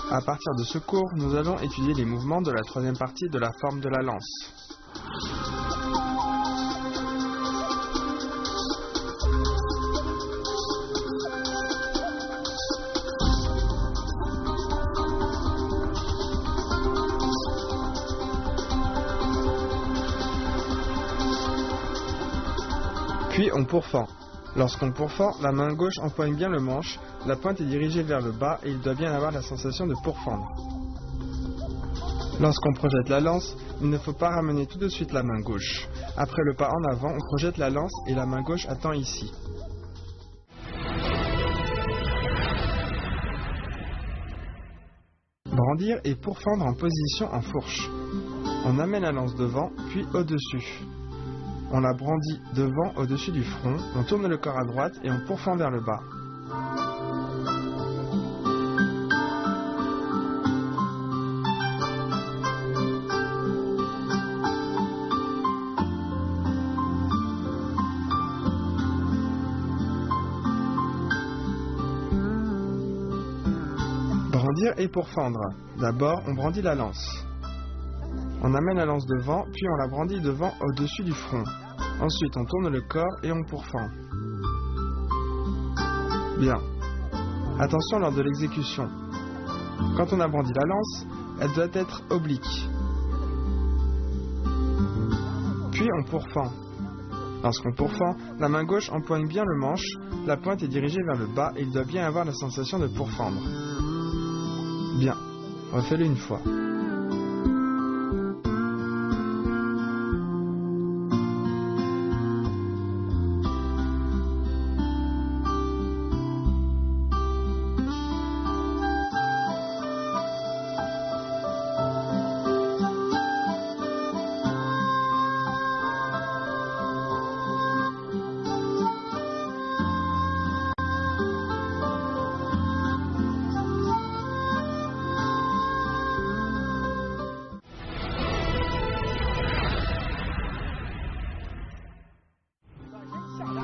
À partir de ce cours, nous allons étudier les mouvements de la troisième partie de la forme de la lance. Puis on pourfend. Lorsqu'on pourfend, la main gauche empoigne bien le manche, la pointe est dirigée vers le bas et il doit bien avoir la sensation de pourfendre. Lorsqu'on projette la lance, il ne faut pas ramener tout de suite la main gauche. Après le pas en avant, on projette la lance et la main gauche attend ici. Brandir et pourfendre en position en fourche. On amène la lance devant, puis au-dessus. On la brandit devant au-dessus du front, on tourne le corps à droite et on pourfend vers le bas. Brandir et pourfendre. D'abord, on brandit la lance. On amène la lance devant, puis on la brandit devant au-dessus du front. Ensuite, on tourne le corps et on pourfend. Bien. Attention lors de l'exécution. Quand on a brandi la lance, elle doit être oblique. Puis on pourfend. Lorsqu'on pourfend, la main gauche empoigne bien le manche, la pointe est dirigée vers le bas et il doit bien avoir la sensation de pourfendre. Bien. Refais-le une fois.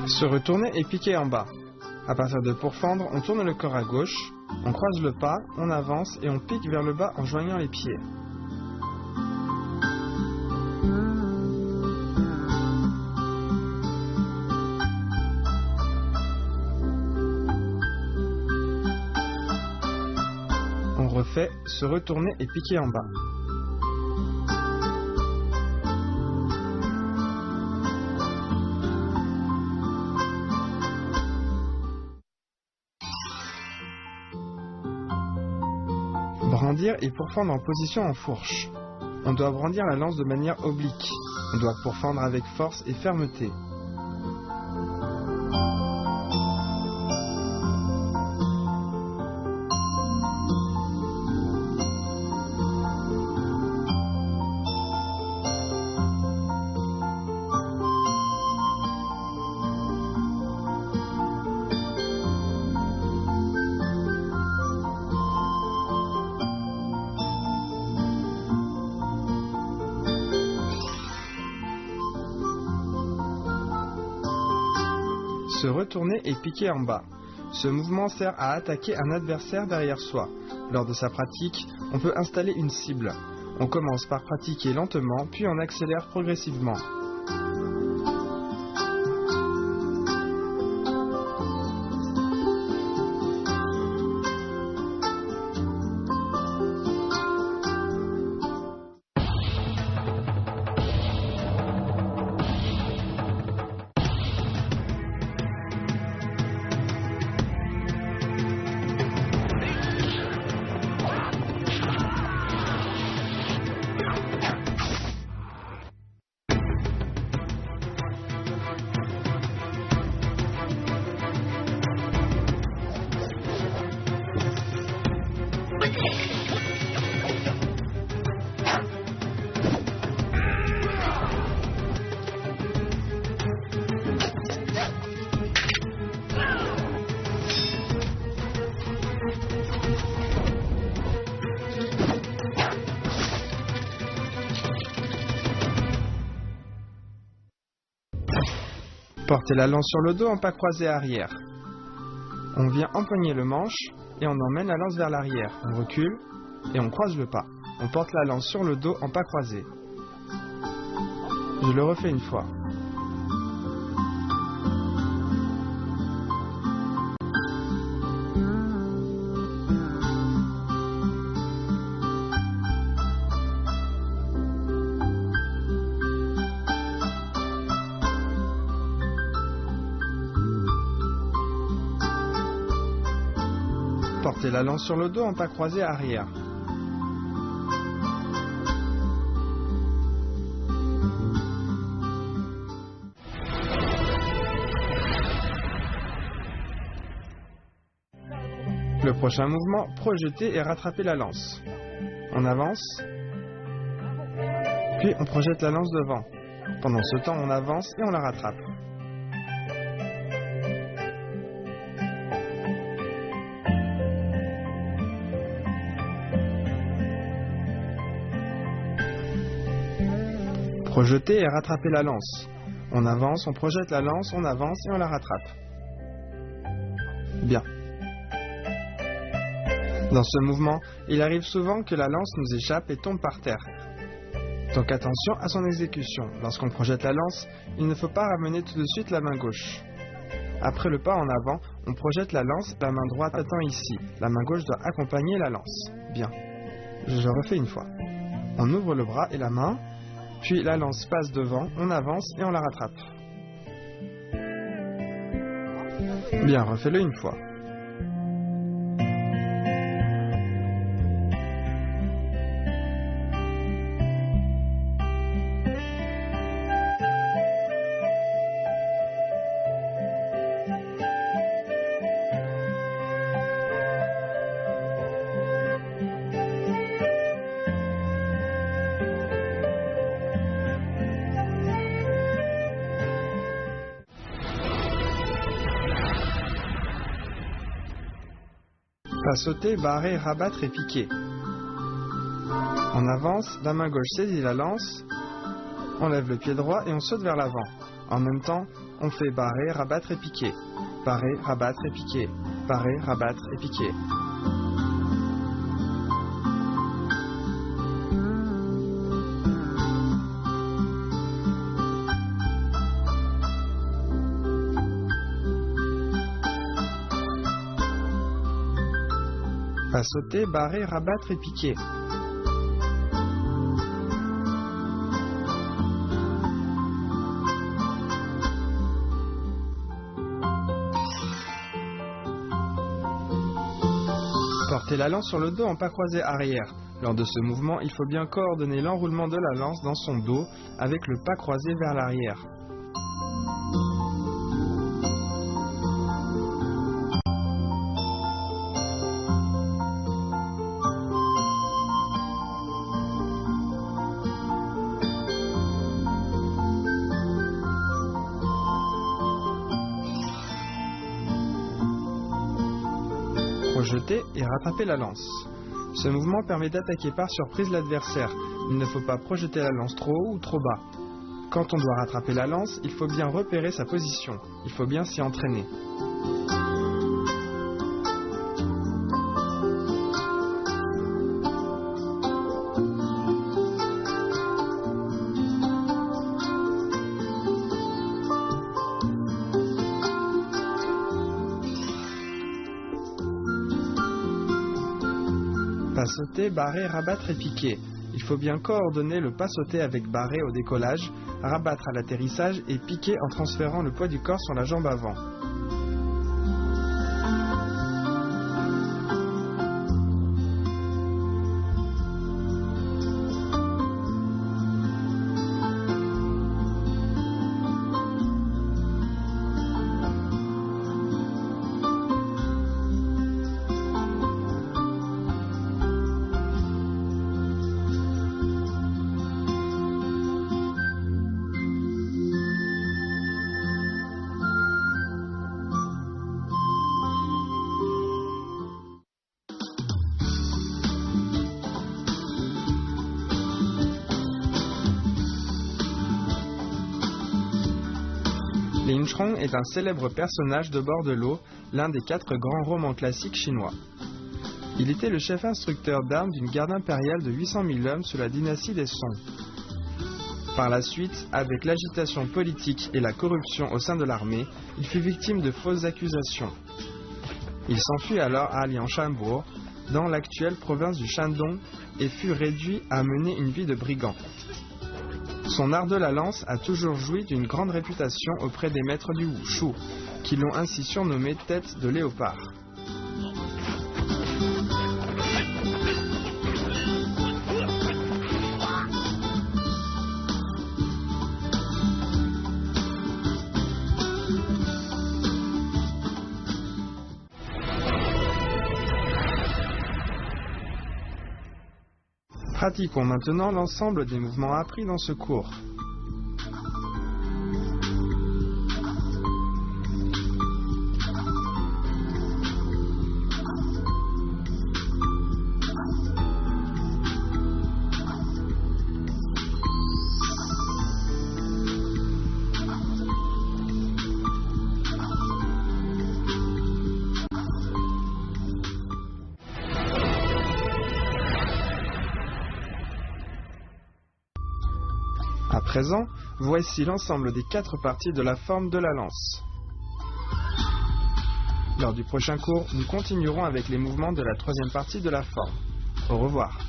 Se retourner et piquer en bas. À partir de pourfendre, on tourne le corps à gauche, on croise le pas, on avance et on pique vers le bas en joignant les pieds. On refait se retourner et piquer en bas. Brandir et pourfendre en position en fourche. On doit brandir la lance de manière oblique. On doit pourfendre avec force et fermeté. Se retourner et piquer en bas. Ce mouvement sert à attaquer un adversaire derrière soi. Lors de sa pratique, on peut installer une cible. On commence par pratiquer lentement, puis on accélère progressivement. Portez la lance sur le dos en pas croisé arrière. On vient empoigner le manche et on emmène la lance vers l'arrière. On recule et on croise le pas. On porte la lance sur le dos en pas croisé. Je le refais une fois. Portez la lance sur le dos en pas croisé arrière. Le prochain mouvement, projeter et rattraper la lance. On avance, puis on projette la lance devant. Pendant ce temps, on avance et on la rattrape. Projeter et rattraper la lance. On avance, on projette la lance, on avance et on la rattrape. Bien. Dans ce mouvement, il arrive souvent que la lance nous échappe et tombe par terre. Donc attention à son exécution. Lorsqu'on projette la lance, il ne faut pas ramener tout de suite la main gauche. Après le pas en avant, on projette la lance, la main droite attend ici. La main gauche doit accompagner la lance. Bien. Je refais une fois. On ouvre le bras et la main, puis la lance passe devant, on avance et on la rattrape. Bien, refais-le une fois. Pas sauter, barrer, rabattre et piquer. On avance, la main gauche saisit la lance, on lève le pied droit et on saute vers l'avant. En même temps, on fait barrer, rabattre et piquer. Barrer, rabattre et piquer. Barrer, rabattre et piquer. Pas sauter, barrer, rabattre et piquer. Portez la lance sur le dos en pas croisé arrière. Lors de ce mouvement, il faut bien coordonner l'enroulement de la lance dans son dos avec le pas croisé vers l'arrière. Projeter et rattraper la lance. Ce mouvement permet d'attaquer par surprise l'adversaire. Il ne faut pas projeter la lance trop haut ou trop bas. Quand on doit rattraper la lance, il faut bien repérer sa position. Il faut bien s'y entraîner. Pas sauter, barrer, rabattre et piquer. Il faut bien coordonner le pas sauter avec barrer au décollage, rabattre à l'atterrissage et piquer en transférant le poids du corps sur la jambe avant. Zheng Zhong est un célèbre personnage de bord de l'eau, l'un des 4 grands romans classiques chinois. Il était le chef instructeur d'armes d'une garde impériale de 800 000 hommes sous la dynastie des Song. Par la suite, avec l'agitation politique et la corruption au sein de l'armée, il fut victime de fausses accusations. Il s'enfuit alors à Liangshanbo, dans l'actuelle province du Shandong, et fut réduit à mener une vie de brigand. Son art de la lance a toujours joui d'une grande réputation auprès des maîtres du Wushu, qui l'ont ainsi surnommé tête de léopard. Pratiquons maintenant l'ensemble des mouvements appris dans ce cours. À présent, voici l'ensemble des 4 parties de la forme de la lance. Lors du prochain cours, nous continuerons avec les mouvements de la 3e partie de la forme. Au revoir.